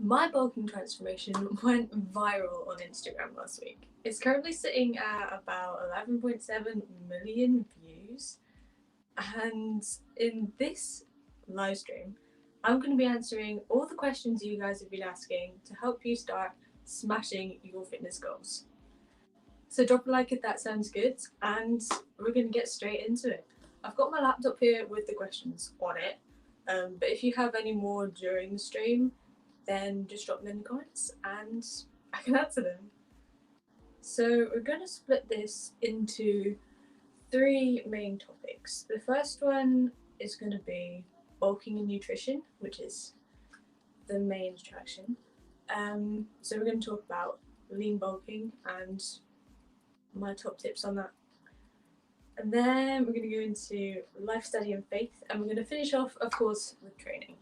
My bulking transformation went viral on Instagram last week. It's currently sitting at about 11.7 million views. And in this live stream, I'm going to be answering all the questions you guys have been asking to help you start smashing your fitness goals. So drop a like if that sounds good, and we're going to get straight into it. I've got my laptop here with the questions on it, but if you have any more during the stream, then just drop them in the comments and I can answer them. So we're going to split this into three main topics. The first one is going to be bulking and nutrition, which is the main attraction. So we're going to talk about lean bulking and my top tips on that. And then we're going to go into life, study, and faith, and we're going to finish off, of course, with training.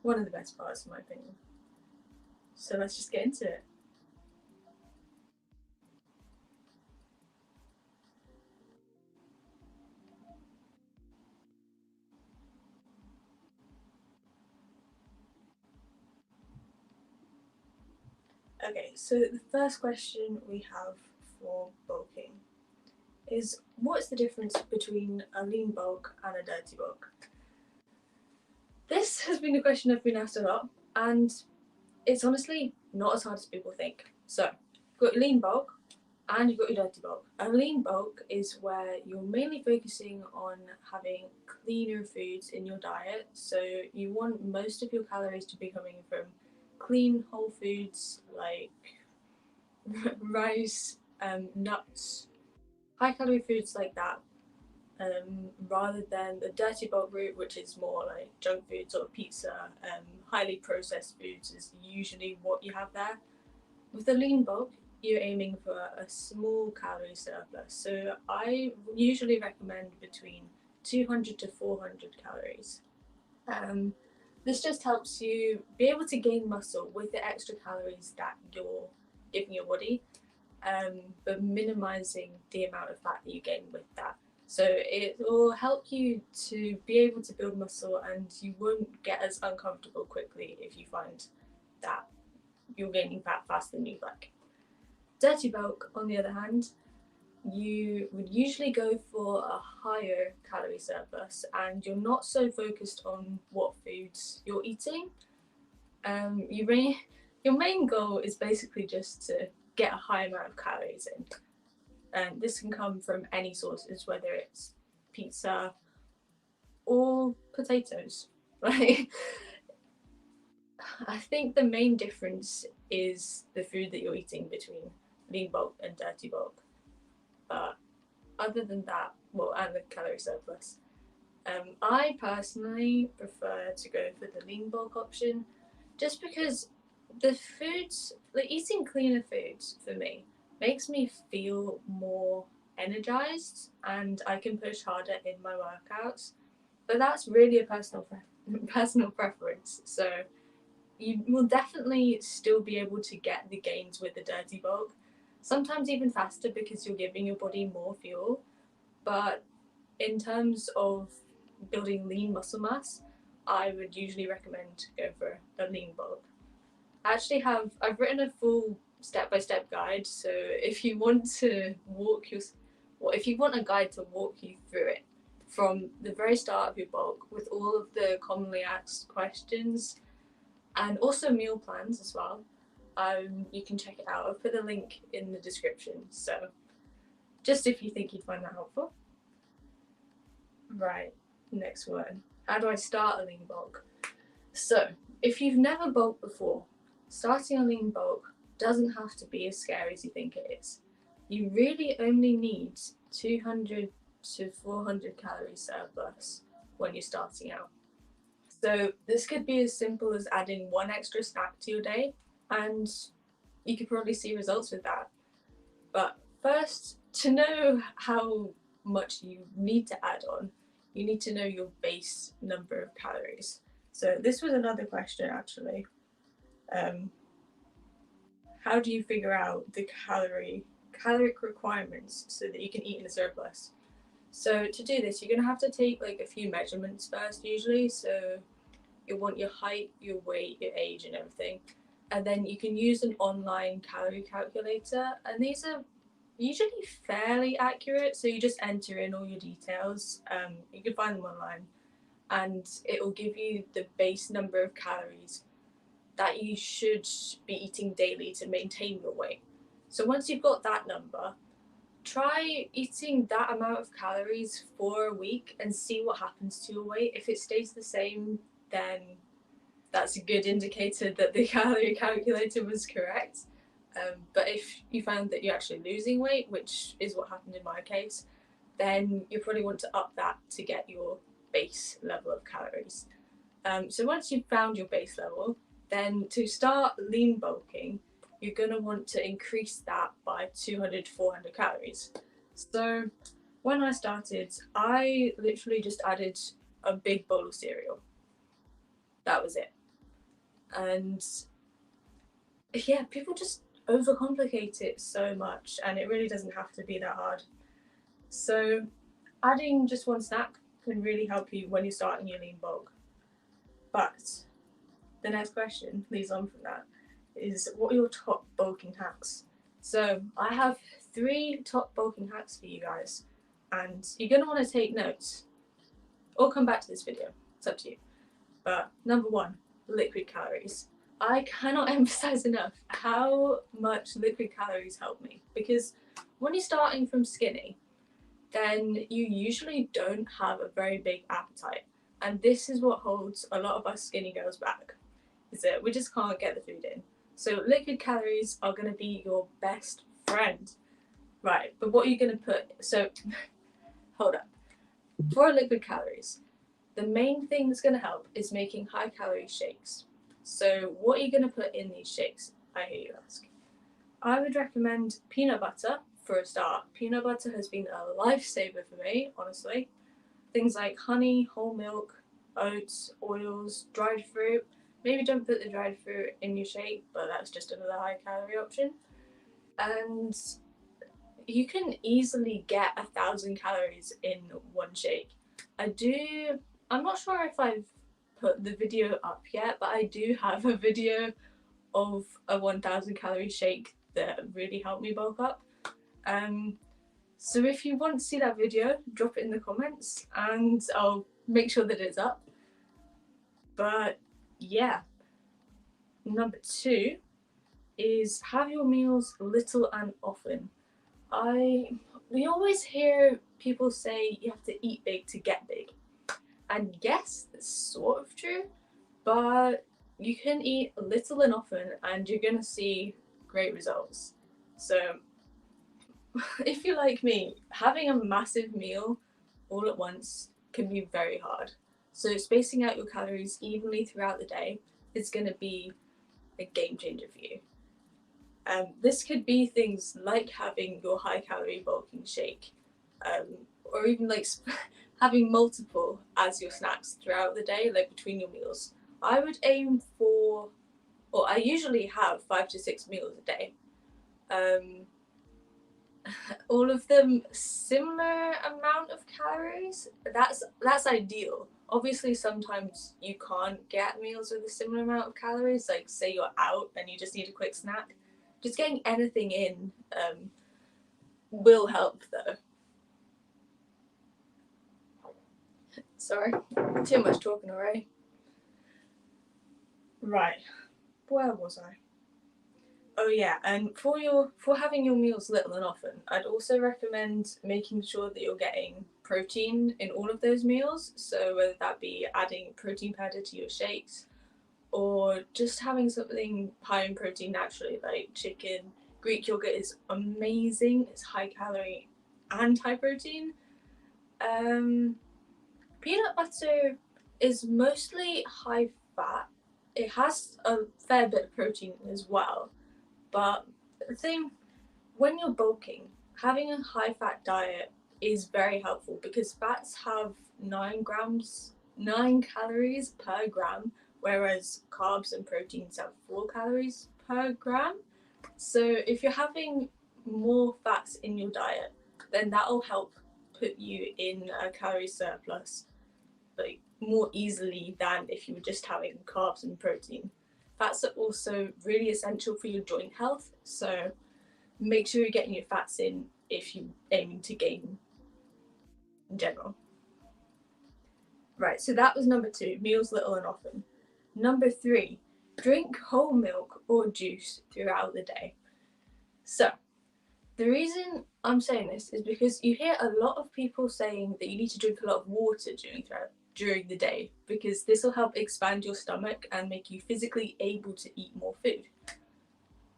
One of the best parts, in my opinion. So let's just get into it. Okay, so the first question we have for bulking is, what's the difference between a lean bulk and a dirty bulk? This has been a question I've been asked a lot, and it's honestly not as hard as people think. So, you've got your lean bulk and you've got your dirty bulk. A lean bulk is where you're mainly focusing on having cleaner foods in your diet. So, you want most of your calories to be coming from clean whole foods like rice, nuts, high calorie foods like that, rather than the dirty bulk route, which is more like junk foods or pizza. Highly processed foods is usually what you have there. With the lean bulk, you're aiming for a small calorie surplus. So I usually recommend between 200 to 400 calories. This just helps you be able to gain muscle with the extra calories that you're giving your body, but minimizing the amount of fat that you gain with that. So it will help you to be able to build muscle, and you won't get as uncomfortable quickly if you find that you're gaining fat faster than you'd like. Dirty bulk, on the other hand, you would usually go for a higher calorie surplus, and you're not so focused on what foods you're eating. Your main goal is basically just to get a high amount of calories in. And this can come from any sources, whether it's pizza or potatoes. Like, I think the main difference is the food that you're eating between lean bulk and dirty bulk. But other than that, well, and the calorie surplus, I personally prefer to go for the lean bulk option, just because the foods, like eating cleaner foods for me, makes me feel more energized and I can push harder in my workouts. But that's really a personal preference. So you will definitely still be able to get the gains with the dirty bulk, sometimes even faster because you're giving your body more fuel. But in terms of building lean muscle mass, I would usually recommend go for a lean bulk. I've written a full step-by-step guide, so if you want to if you want a guide to walk you through it from the very start of your bulk with all of the commonly asked questions and also meal plans as well, you can check it out. I'll put the link in the description, so just if you think you'd find that helpful. Right, next one. How do I start a lean bulk? So, if you've never bulked before, starting a lean bulk doesn't have to be as scary as you think it is. You really only need 200 to 400 calories surplus when you're starting out. So this could be as simple as adding one extra snack to your day, and you could probably see results with that. But first, to know how much you need to add on, you need to know your base number of calories. So this was another question actually. How do you figure out the caloric requirements so that you can eat in a surplus? So to do this, you're gonna have to take like a few measurements first usually. So you'll want your height, your weight, your age, and everything. And then you can use an online calorie calculator, and these are usually fairly accurate. So you just enter in all your details. You can find them online, and it will give you the base number of calories that you should be eating daily to maintain your weight. So once you've got that number, try eating that amount of calories for a week and see what happens to your weight. If it stays the same, then that's a good indicator that the calorie calculator was correct. But if you found that you're actually losing weight, which is what happened in my case, then you probably want to up that to get your base level of calories. So once you've found your base level, then to start lean bulking, you're going to want to increase that by 200 to 400 calories. So when I started, I literally just added a big bowl of cereal. That was it. And yeah, people just overcomplicate it so much, and it really doesn't have to be that hard. So adding just one snack can really help you when you're starting your lean bulk. But the next question leads on from that is, what are your top bulking hacks? So I have 3 top bulking hacks for you guys, and you're going to want to take notes or come back to this video. It's up to you. But number 1, liquid calories. I cannot emphasize enough how much liquid calories help me, because when you're starting from skinny, then you usually don't have a very big appetite. And this is what holds a lot of us skinny girls back, is that we just can't get the food in. So liquid calories are going to be your best friend. Right, but what are you going to put? So, hold up. For liquid calories, the main thing that's going to help is making high calorie shakes. So what are you going to put in these shakes, I hear you ask? I would recommend peanut butter for a start. Peanut butter has been a lifesaver for me, honestly. Things like honey, whole milk, oats, oils, dried fruit. Maybe don't put the dried fruit in your shake, but that's just another high calorie option. And you can easily get 1,000 calories in one shake. I'm not sure if I've put the video up yet, but I do have a video of a 1,000 calorie shake that really helped me bulk up. So if you want to see that video, drop it in the comments and I'll make sure that it's up. But yeah, number 2 is have your meals little and often. We always hear people say you have to eat big to get big. And yes, that's sort of true, but you can eat little and often and you're gonna see great results. So if you're like me, having a massive meal all at once can be very hard. So spacing out your calories evenly throughout the day is going to be a game changer for you. This could be things like having your high calorie bulking shake, or even like having multiple as your snacks throughout the day, like between your meals. I would aim for, or I usually have 5 to 6 meals a day. All of them similar amount of calories. That's ideal. Obviously, sometimes you can't get meals with a similar amount of calories. Like say you're out and you just need a quick snack. Just getting anything in will help though. Sorry, too much talking already. Right, where was I? Oh yeah, and for having your meals little and often, I'd also recommend making sure that you're getting protein in all of those meals. So whether that be adding protein powder to your shakes, or just having something high in protein naturally, like chicken. Greek yogurt is amazing. It's high calorie and high protein. Peanut butter is mostly high fat. It has a fair bit of protein as well. But the thing, when you're bulking, having a high fat diet is very helpful because fats have 9 calories per gram, whereas carbs and proteins have 4 calories per gram. So if you're having more fats in your diet, then that'll help put you in a calorie surplus. like more easily than if you were just having carbs and protein. Fats are also really essential for your joint health, so make sure you're getting your fats in if you're aiming to gain in general. Right, so that was number 2, meals little and often. Number 3, drink whole milk or juice throughout the day. So, the reason I'm saying this is because you hear a lot of people saying that you need to drink a lot of water during the day, because this will help expand your stomach and make you physically able to eat more food.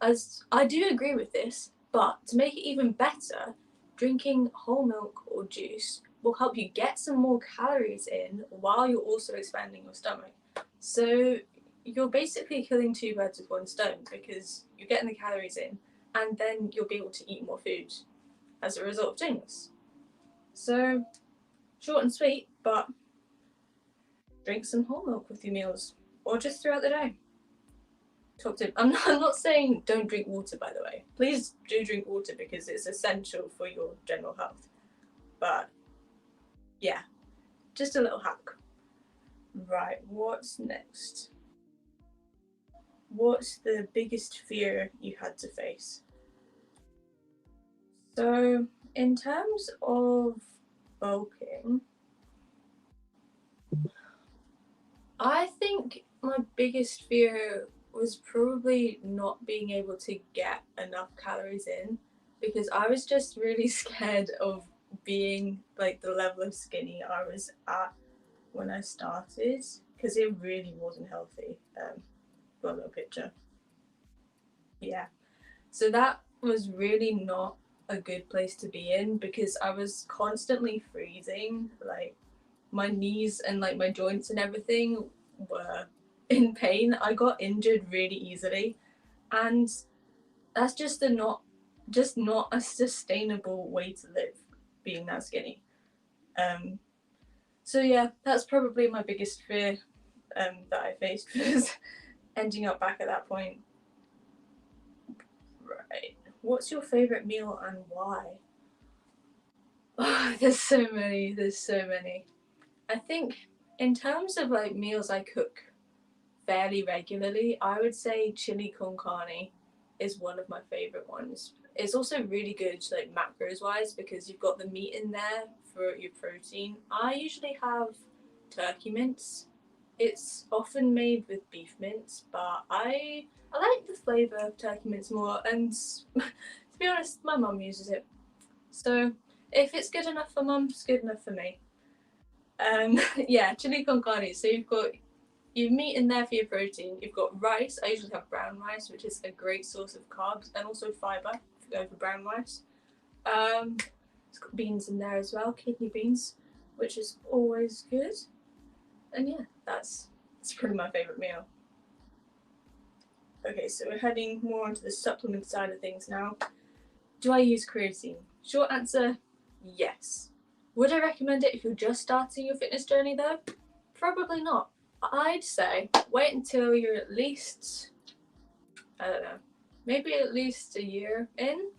As I do agree with this, but to make it even better, drinking whole milk or juice will help you get some more calories in while you're also expanding your stomach. So you're basically killing 2 birds with 1 stone, because you're getting the calories in and then you'll be able to eat more food as a result of doing this. So short and sweet, but drink some whole milk with your meals or just throughout the day. I'm not saying don't drink water, by the way. Please do drink water because it's essential for your general health. But yeah, just a little hack. Right, what's next? What's the biggest fear you had to face? So, in terms of bulking, I think my biggest fear was probably not being able to get enough calories in, because I was just really scared of being like the level of skinny I was at when I started, because it really wasn't healthy. Got a little picture. Yeah. So that was really not a good place to be in, because I was constantly freezing. Like my knees and like my joints and everything were in pain. I got injured really easily, and that's just not a sustainable way to live, being that skinny. So yeah, that's probably my biggest fear that I faced, was ending up back at that point. Right. What's your favorite meal and why? Oh, there's so many. There's so many. I think in terms of like meals I cook fairly regularly, I would say chili con carne is one of my favorite ones. It's also really good like macros wise, because you've got the meat in there for your protein. I usually have turkey mince. It's often made with beef mince, but I like the flavour of turkey mince more, and to be honest, my mum uses it. So if it's good enough for mum, it's good enough for me. Yeah, chili con carne. So you've got your meat in there for your protein. You've got rice. I usually have brown rice, which is a great source of carbs and also fibre if you go for brown rice. It's got beans in there as well, kidney beans, which is always good. And yeah, that's pretty my favourite meal. Okay, so we're heading more onto the supplement side of things now. Do I use creatine? Short answer, yes. Would I recommend it if you're just starting your fitness journey though? Probably not. I'd say wait until you're at least, I don't know, maybe at least a year in.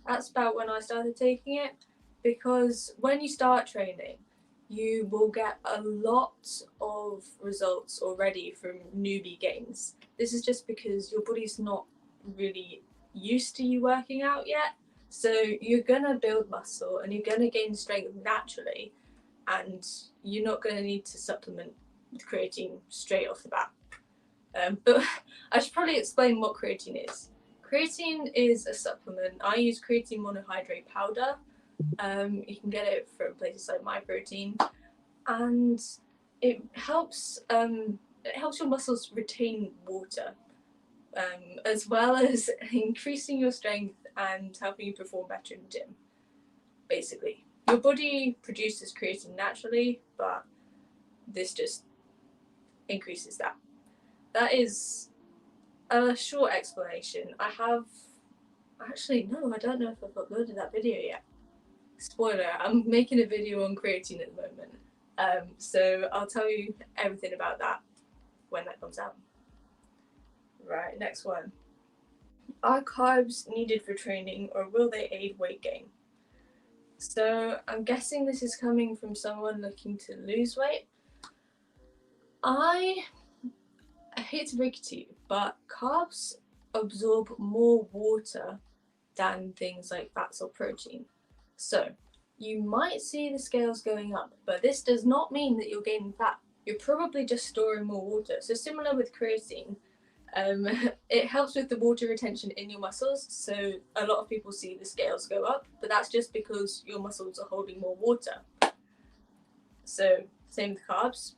That's about when I started taking it, because when you start training, you will get a lot of results already from newbie gains. This is just because your body's not really used to you working out yet. So you're gonna build muscle and you're gonna gain strength naturally, and you're not gonna need to supplement with creatine straight off the bat. But I should probably explain what creatine is. Creatine is a supplement. I use creatine monohydrate powder. You can get it from places like MyProtein, and it helps your muscles retain water, as well as increasing your strength and helping you perform better in the gym. Basically, your body produces creatine naturally, but this just increases that. That is a short explanation. I don't know if I've uploaded that video yet. Spoiler, I'm making a video on creatine at the moment. So I'll tell you everything about that when that comes out. Right, next one. Are carbs needed for training, or will they aid weight gain? So I'm guessing this is coming from someone looking to lose weight. I hate to break it to you, but carbs absorb more water than things like fats or protein. So you might see the scales going up, but this does not mean that you're gaining fat. You're probably just storing more water. So similar with creatine, it helps with the water retention in your muscles. So a lot of people see the scales go up, but that's just because your muscles are holding more water. So same with carbs.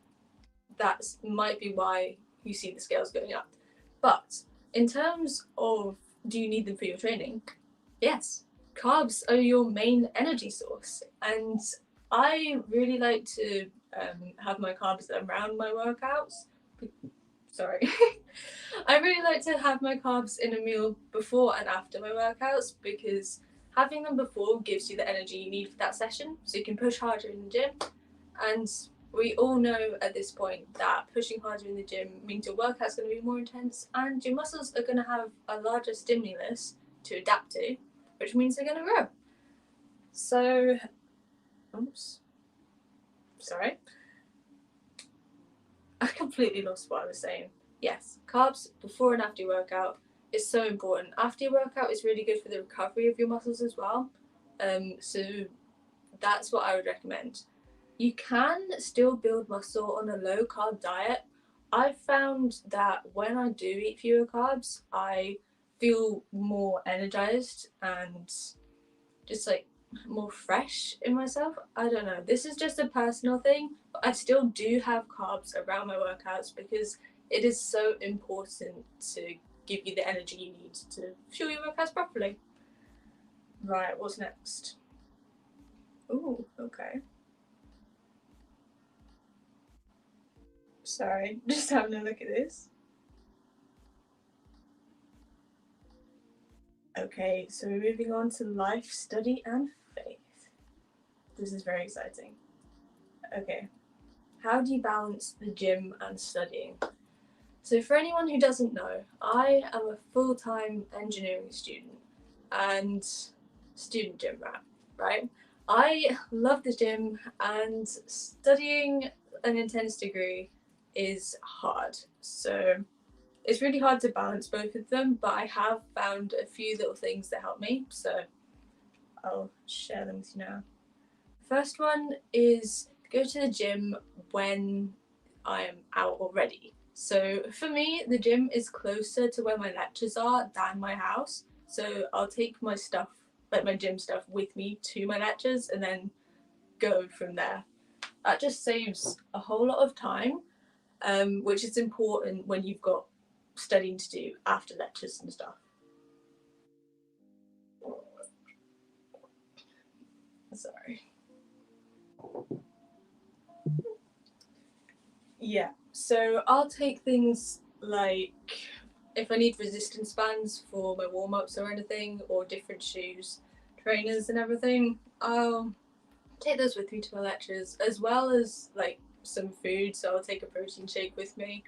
That might be why you see the scales going up. But in terms of, do you need them for your training? Yes, carbs are your main energy source, and I really like to have my carbs around my workouts. Sorry. I really like to have my carbs in a meal before and after my workouts, because having them before gives you the energy you need for that session, so you can push harder in the gym. And we all know at this point that pushing harder in the gym means your workout's going to be more intense, and your muscles are going to have a larger stimulus to adapt to, which means they're going to grow. So, oops, sorry. I completely lost what I was saying. Yes, carbs before and after your workout is so important. After your workout is really good for the recovery of your muscles as well. So that's what I would recommend. You can still build muscle on a low carb diet. I've found that when I do eat fewer carbs, I feel more energized and just like more fresh in myself. I don't know. This is just a personal thing, but I still do have carbs around my workouts because it is so important to give you the energy you need to fuel your workouts properly. Right, what's next? Ooh, okay. Sorry, just having a look at this. Okay, so we're moving on to life, study, and faith. This is very exciting. Okay, how do you balance the gym and studying? So, for anyone who doesn't know, I am a full time engineering student and student gym rat, right? I love the gym, and studying an intense degree is hard. So, it's really hard to balance both of them, but I have found a few little things that help me, so I'll share them with you now. First one is go to the gym when I'm out already. So for me, the gym is closer to where my lectures are than my house. So I'll take my stuff, like my gym stuff, with me to my lectures and then go from there. That just saves a whole lot of time, which is important when you've got studying to do after lectures and stuff. Sorry. Yeah, so I'll take things like if I need resistance bands for my warm ups or anything, or different shoes, trainers, and everything, I'll take those with me to my lectures, as well as like some food. So I'll take a protein shake with me,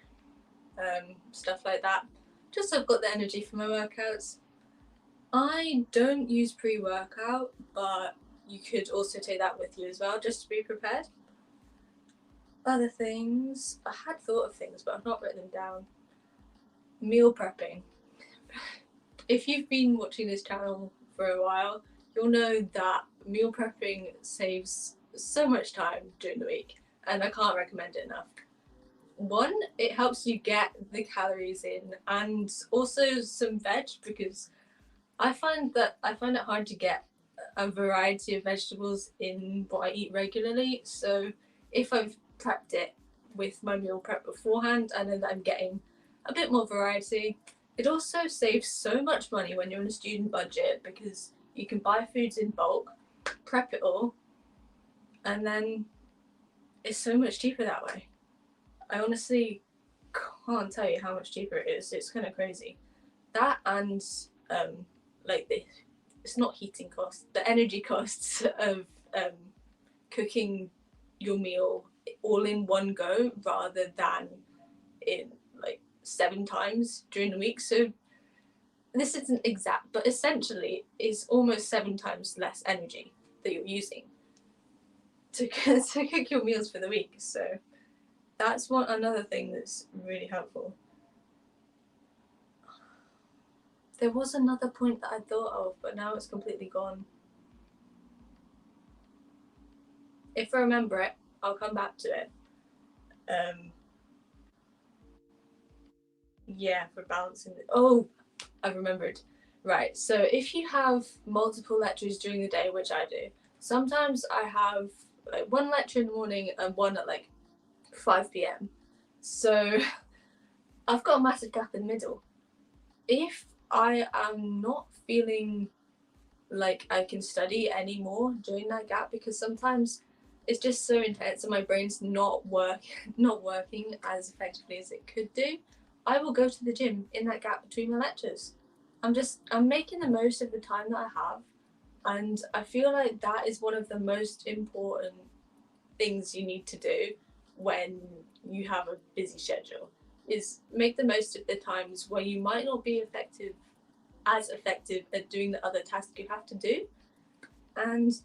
stuff like that, just so I've got the energy for my workouts. I don't use pre workout, but you could also take that with you as well, just to be prepared. Other things, I had thought of things, but I've not written them down. Meal prepping. If you've been watching this channel for a while, you'll know that meal prepping saves so much time during the week, and I can't recommend it enough. One, it helps you get the calories in, and also some veg, because I find it hard to get a variety of vegetables in what I eat regularly. So if I've prepped it with my meal prep beforehand, I know that I'm getting a bit more variety. It also saves so much money when you're on a student budget, because you can buy foods in bulk, prep it all, and then it's so much cheaper that way. I honestly can't tell you how much cheaper it is. It's kind of crazy. That and like the it's not heating costs, the energy costs of cooking your meal all in one go rather than in like 7 times during the week. So this isn't exact, but essentially it's almost 7 times less energy that you're using to cook your meals for the week. So That's another thing that's really helpful. There was another point that I thought of, but now it's completely gone. If I remember it, I'll come back to it. Yeah, for balancing. Oh, I remembered. Right, so if you have multiple lectures during the day, which I do, sometimes I have like one lecture in the morning and one at like 5 p.m. So I've got a massive gap in the middle. If I am not feeling like I can study anymore during that gap, because sometimes it's just so intense and my brain's not working as effectively as it could do, I will go to the gym in that gap between my lectures. I'm making the most of the time that I have, and I feel like that is one of the most important things you need to do when you have a busy schedule, is make the most of the times where you might not be effective at doing the other tasks you have to do, and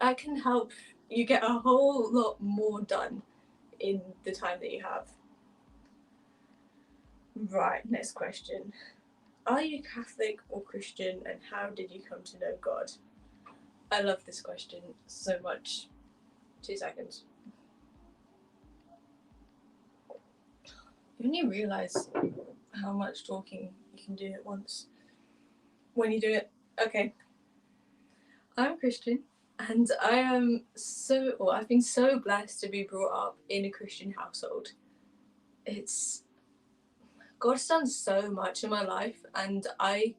that can help you get a whole lot more done in the time that you have. Right, next question. Are you Catholic or Christian, and how did you come to know God? I love this question so much. 2 seconds. You only realise how much talking you can do at once when you do it. Okay. I'm Christian, and I've been so blessed to be brought up in a Christian household. God's done so much in my life, and I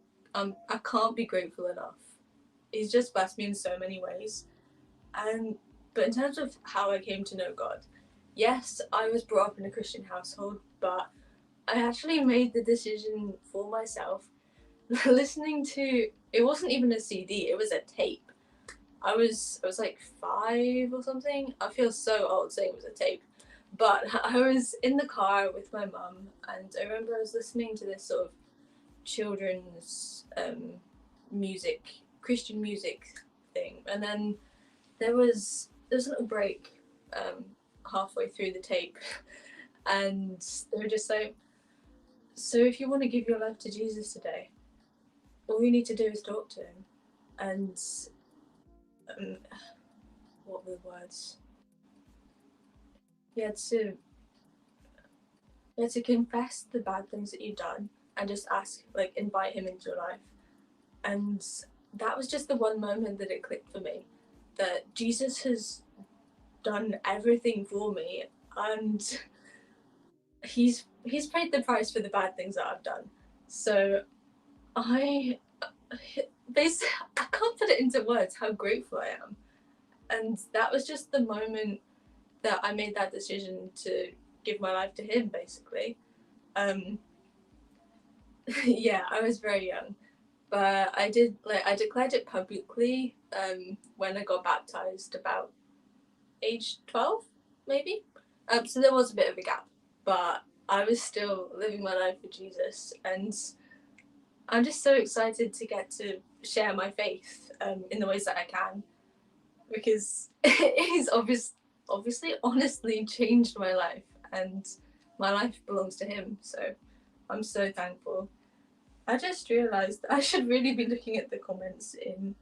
can't be grateful enough. He's just blessed me in so many ways. But in terms of how I came to know God, yes, I was brought up in a Christian household, but I actually made the decision for myself. Listening to, it wasn't even a CD, it was a tape. I was like 5 or something. I feel so old saying it was a tape. But I was in the car with my mum, and I remember I was listening to this sort of children's music, Christian music thing, and then there was a little break halfway through the tape, and they were just like, "So if you want to give your life to Jesus today, all you need to do is talk to him." And um, what were the words? You had to confess the bad things that you've done and just ask, like, invite him into your life. And that was just the one moment that it clicked for me, that Jesus has done everything for me, and he's paid the price for the bad things that I've done. So I basically, I can't put it into words how grateful I am. And that was just the moment that I made that decision to give my life to him, basically. Yeah, I was very young, but I declared it publicly when I got baptized about age 12, maybe. So there was a bit of a gap, but I was still living my life with Jesus, and I'm just so excited to get to share my faith in the ways that I can, because it has obviously, honestly changed my life, and my life belongs to him. So I'm so thankful. I just realised I should really be looking at the comments in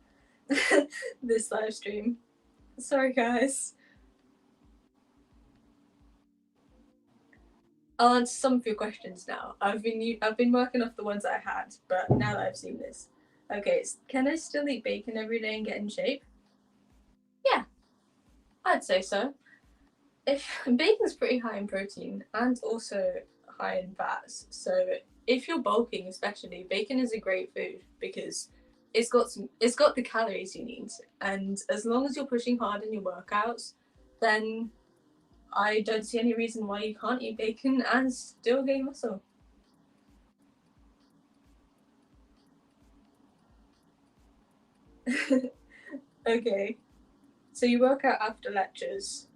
this live stream. Sorry, guys. I'll answer some of your questions now. I've been working off the ones I had, but now that I've seen this, okay. Can I still eat bacon every day and get in shape? Yeah, I'd say so. If bacon's pretty high in protein and also high in fats, so if you're bulking, especially, bacon is a great food because it's got the calories you need, and as long as you're pushing hard in your workouts, then I don't see any reason why you can't eat bacon and still gain muscle. Okay, so you work out after lectures.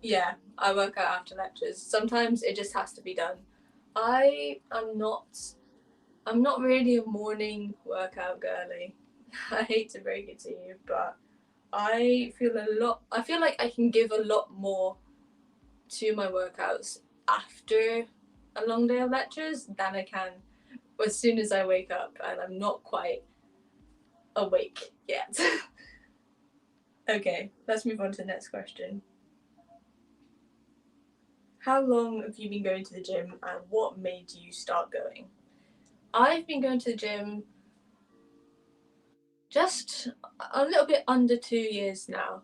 Yeah, I work out after lectures. Sometimes it just has to be done. I am not I'm not really a morning workout girly. I hate to break it to you, but I feel like I can give a lot more to my workouts after a long day of lectures than I can as soon as I wake up and I'm not quite awake yet. Okay, let's move on to the next question. How long have you been going to the gym and what made you start going? I've been going to the gym just a little bit under 2 years now.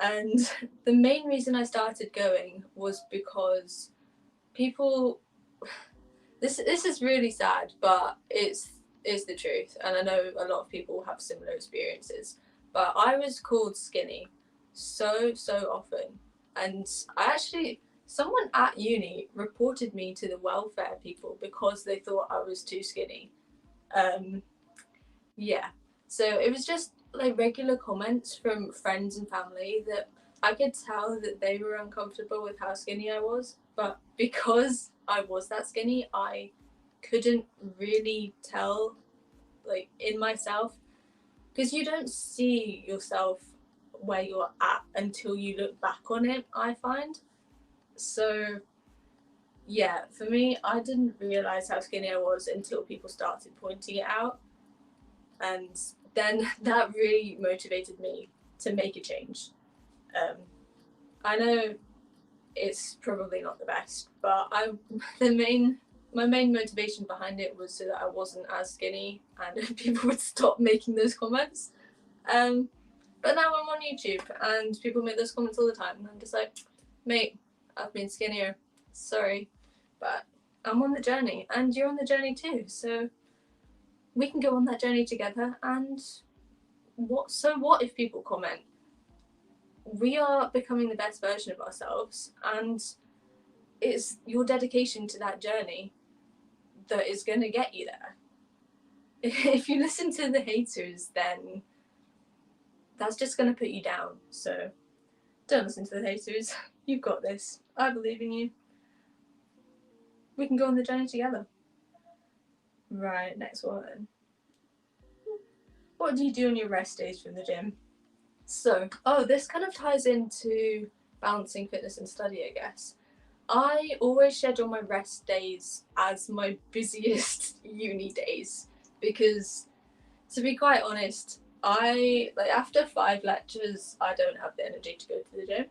And the main reason I started going was because people, this is really sad, but it's the truth, and I know a lot of people have similar experiences. But I was called skinny so often, and I actually, someone at uni reported me to the welfare people because they thought I was too skinny. Yeah, so it was just like regular comments from friends and family that I could tell that they were uncomfortable with how skinny I was, but because I was that skinny, I couldn't really tell, like, in myself, because you don't see yourself where you're at until you look back on it, I find. So yeah, for me, I didn't realize how skinny I was until people started pointing it out, and then that really motivated me to make a change. um, I know it's probably not the best, but my main motivation behind it was so that I wasn't as skinny and people would stop making those comments. Um, but now I'm on YouTube and people make those comments all the time, and I'm just like, mate, I've been skinnier. Sorry, but I'm on the journey, and you're on the journey too. So we can go on that journey together. And what if people comment? We are becoming the best version of ourselves, and it's your dedication to that journey that is going to get you there. If you listen to the haters, then that's just going to put you down. So don't listen to the haters. You've got this. I believe in you. We can go on the journey together. Right, next one. What do you do on your rest days from the gym? So, this kind of ties into balancing fitness and study, I guess. I always schedule my rest days as my busiest uni days because, to be quite honest, I like after 5 lectures, I don't have the energy to go to the gym.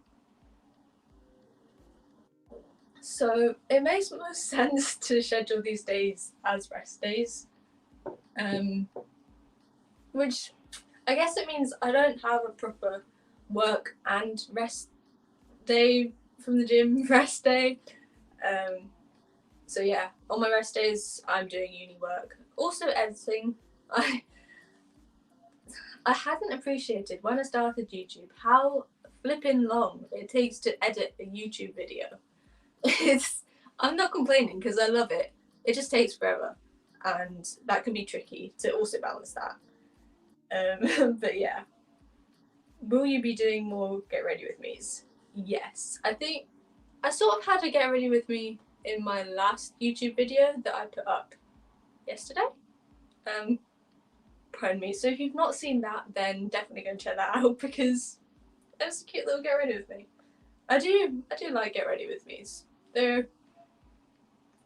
So it makes most sense to schedule these days as rest days, which I guess it means I don't have a proper work and rest day from the gym rest day. So yeah, on my rest days, I'm doing uni work. Also editing. I hadn't appreciated when I started YouTube how flipping long it takes to edit a YouTube video. I'm not complaining because I love it. It just takes forever, and that can be tricky to also balance that. But yeah, will you be doing more get ready with me's? Yes, I think I sort of had a get ready with me in my last YouTube video that I put up yesterday. Pardon me. So if you've not seen that, then definitely go and check that out because it was a cute little get ready with me. I do like get ready with me's. They're,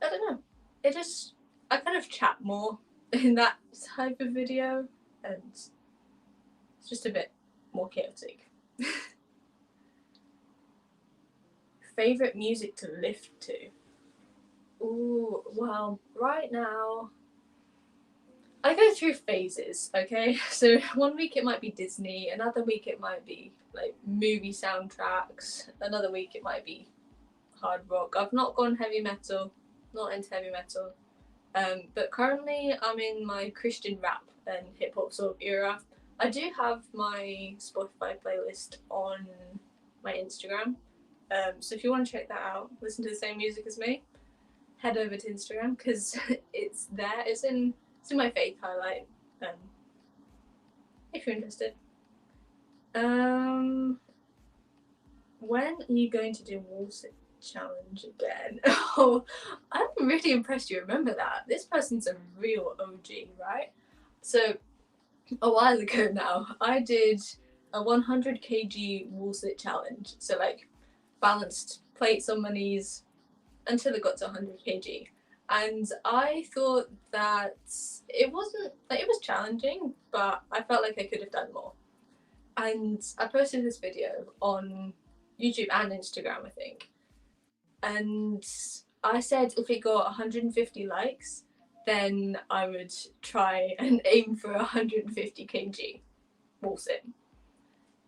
I don't know. I kind of chat more in that type of video, and it's just a bit more chaotic. Favorite music to lift to? Ooh, well, right now I go through phases, okay? So one week it might be Disney, another week it might be like movie soundtracks, another week it might be hard rock. I've not gone heavy metal, not into heavy metal. But currently I'm in my Christian rap and hip hop sort of era. I do have my Spotify playlist on my Instagram. So if you want to check that out, listen to the same music as me, head over to Instagram because it's there. It's in my faith highlight. If you're interested. When are you going to do wall sit challenge again? Oh, I'm really impressed you remember that. This person's a real OG, right? So a while ago now, I did a 100 kg wall sit challenge. So like balanced plates on my knees until it got to 100 kg. And I thought that it wasn't, like, it was challenging, but I felt like I could have done more. And I posted this video on YouTube and Instagram, I think. And I said if it got 150 likes, then I would try and aim for 150 kg wall sit.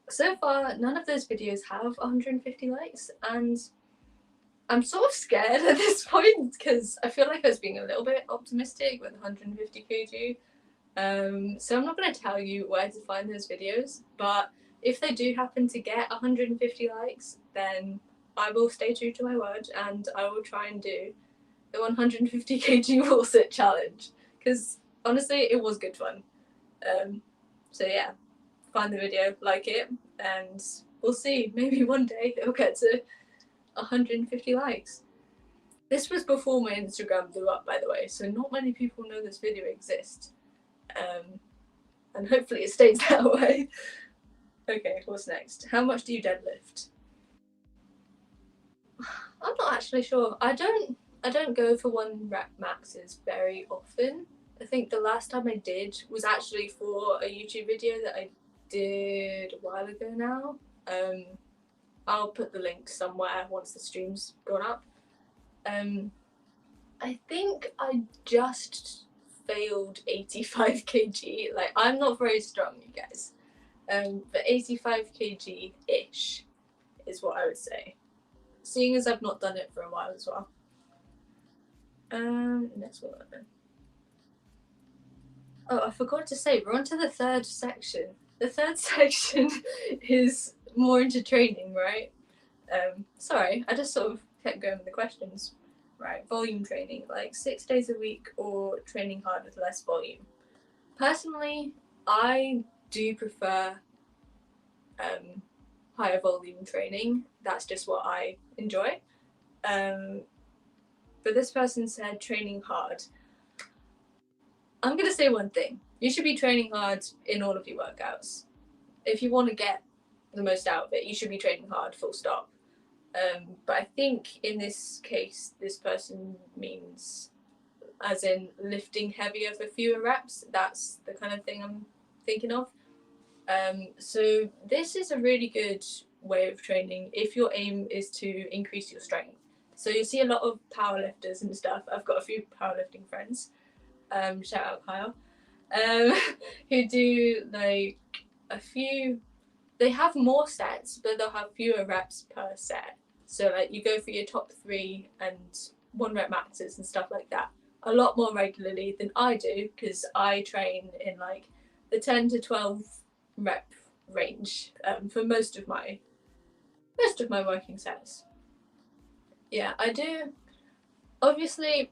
So far, none of those videos have 150 likes, and I'm sort of scared at this point because I feel like I was being a little bit optimistic with 150 kg. So I'm not going to tell you where to find those videos, but if they do happen to get 150 likes, then I will stay true to my word and I will try and do the 150 kg wall sit challenge, because honestly it was good fun. So yeah, find the video, like it, and we'll see, maybe one day it'll get to 150 likes. This was before my Instagram blew up, by the way, so not many people know this video exists. And hopefully it stays that way. Okay, what's next? How much do you deadlift? I'm not actually sure. I don't go for 1 rep maxes very often. I think the last time I did was actually for a YouTube video that I did a while ago now. I'll put the link somewhere once the stream's gone up. I think I just failed 85 kg. Like, I'm not very strong, you guys. But 85 kg-ish is what I would say, seeing as I've not done it for a while as well. Next one then. Oh, I forgot to say, we're on to the third section. The third section is more into training, right? Sorry, I just sort of kept going with the questions. Right, volume training, like 6 days a week or training hard with less volume. Personally, I do prefer higher volume training. That's just what I enjoy. But this person said training hard. I'm going to say one thing. You should be training hard in all of your workouts. If you want to get the most out of it, you should be training hard, full stop. But I think in this case, this person means as in lifting heavier for fewer reps. That's the kind of thing I'm thinking of. So this is a really good way of training if your aim is to increase your strength. So you see a lot of powerlifters and stuff. I've got a few powerlifting friends, shout out Kyle, who do like a few, they have more sets, but they'll have fewer reps per set. So like you go for your top 3 and 1 rep maxes and stuff like that a lot more regularly than I do, because I train in like the 10 to 12 rep range for most of my working sets. Yeah, I do. Obviously,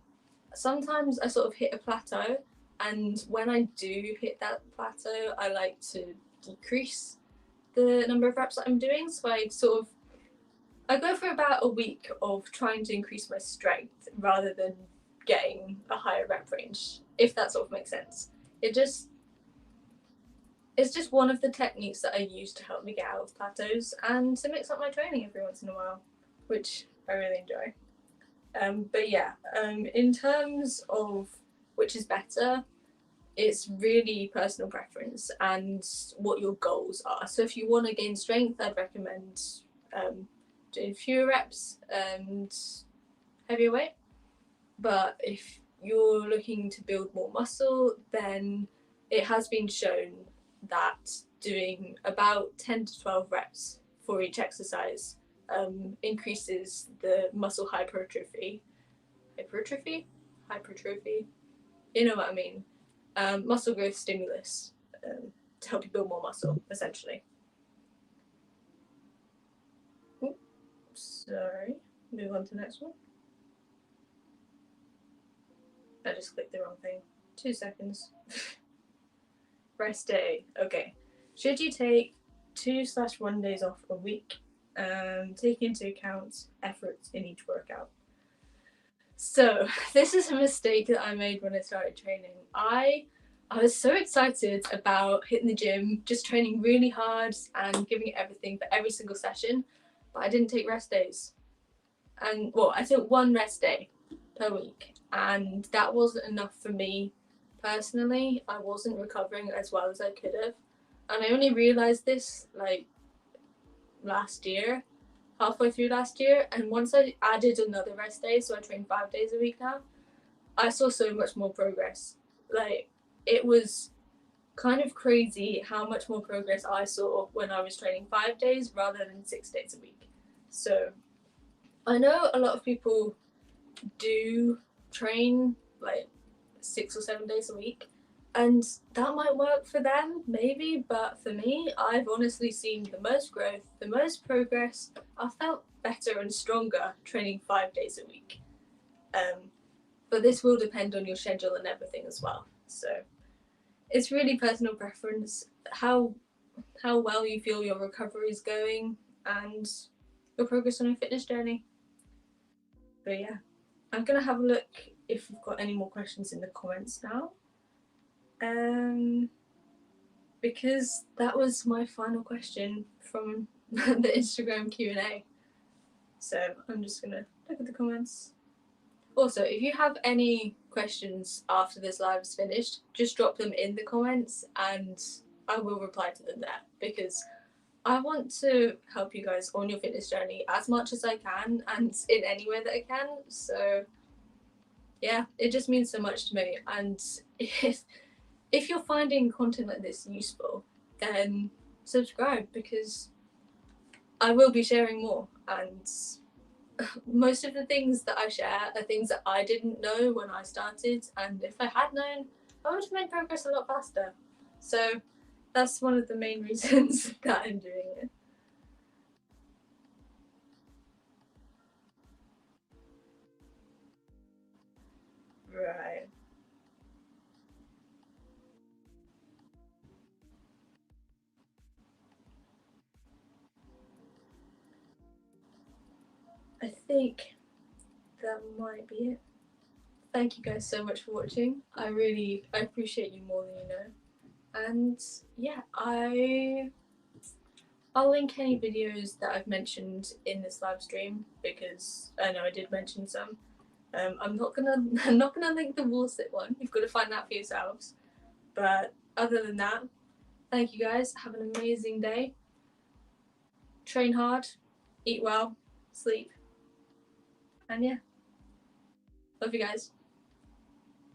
sometimes I sort of hit a plateau, and when I do hit that plateau, I like to decrease the number of reps that I'm doing. So I go for about a week of trying to increase my strength rather than getting a higher rep range, if that sort of makes sense. It's just one of the techniques that I use to help me get out of plateaus and to mix up my training every once in a while, which I really enjoy. But yeah, in terms of which is better, it's really personal preference and what your goals are. So if you want to gain strength, I'd recommend doing fewer reps and heavier weight. But if you're looking to build more muscle, then it has been shown that doing about 10 to 12 reps for each exercise increases the muscle hypertrophy, you know what I mean, muscle growth stimulus to help you build more muscle, essentially. Oops, sorry, move on to the next one. I just clicked the wrong thing. 2 seconds. Rest day. Okay. Should you take 2/1 days off a week, taking into account efforts in each workout? So this is a mistake that I made when I started training. I was so excited about hitting the gym, just training really hard and giving it everything for every single session, but I didn't take rest days. and well, I took one rest day per week, and that wasn't enough for me personally. I wasn't recovering as well as I could have, and I only realized this like last year, halfway through last year. And once I added another rest day, so I train 5 days a week now, I saw so much more progress. Like, it was kind of crazy how much more progress I saw when I was training 5 days rather than 6 days a week. So I know a lot of people do train like 6 or 7 days a week, and that might work for them, maybe, but for me, I've honestly seen the most growth, the most progress. I felt better and stronger training 5 days a week. But this will depend on your schedule and everything as well. So it's really personal preference, how well you feel your recovery is going, and your progress on your fitness journey. But yeah, I'm gonna have a look if we've got any more questions in the comments now. Because that was my final question from the Instagram Q&A. So I'm just gonna look at the comments. Also, if you have any questions after this live is finished, just drop them in the comments and I will reply to them there, because I want to help you guys on your fitness journey as much as I can and in any way that I can. So yeah, it just means so much to me. And if you're finding content like this useful, then subscribe, because I will be sharing more. And most of the things that I share are things that I didn't know when I started, and if I had known, I would have made progress a lot faster. So that's one of the main reasons that I'm doing it. Right. I think that might be it. Thank you guys so much for watching. I appreciate you more than you know. And yeah, I'll link any videos that I've mentioned in this live stream, because I know I did mention some. I'm not gonna link the wall sit one. You've got to find that for yourselves. But other than that, thank you guys. Have an amazing day. Train hard, eat well, sleep, and yeah, love you guys.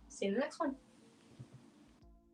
See you in the next one.